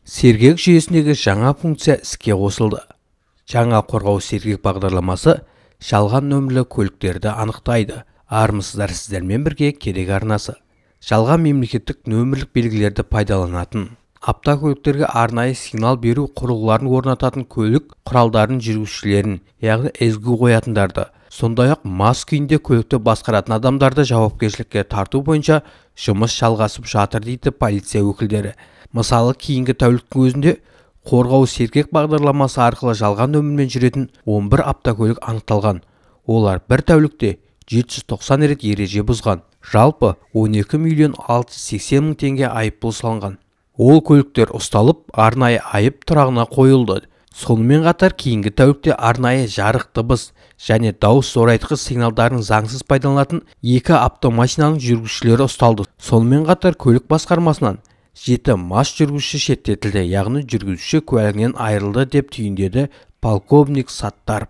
Сергек жүйесіндегі жаңа функция іске қосылды. Жаңа қорғау сергек бағдарламасы жалған нөмірлі көліктерді анықтайды. Армысыздар, сіздермен бірге керек арнасы. Жалған мемлекеттік нөмірлік белгілерді пайдаланатын, автокөліктерге арнайы сигнал беру құрылғыларын орнататын көлік құралдарының жүргізушілерін, яғни езгі қоятындарды, сондай-ақ мас күйінде көлікті басқаратын адамдарды жауапкершілікке тарту бойынша жұмыс жалғасып жатыр дейді полиция өкілдері. Мысалы, кейінгі тәуліктің өзінде қорғау сергек бағдарламасы арқылы жалған нөмірмен жүретін 11 автокөлік анықталған. Олар бір тәулікте 790 рет ереже бұзған. Жалпы 12 миллион 680 мың теңге айыппұл салынған. Ол көліктер ұсталып, арнайы айып тұрағына қойылды. Сонымен қатар кейінгі тәулікте арнайы жарық, дыбыс және дауыс зорайтқыш сигналдарын заңсыз пайдаланатын 2 автомашинаның жүргізушілері ұсталды. Сонымен қатар көлік басқармасынан 7 мас жүргізуші шеттетілді, яғни жүргізуші куәлігінен айырылды деп түйіндеді полковник Саттаров.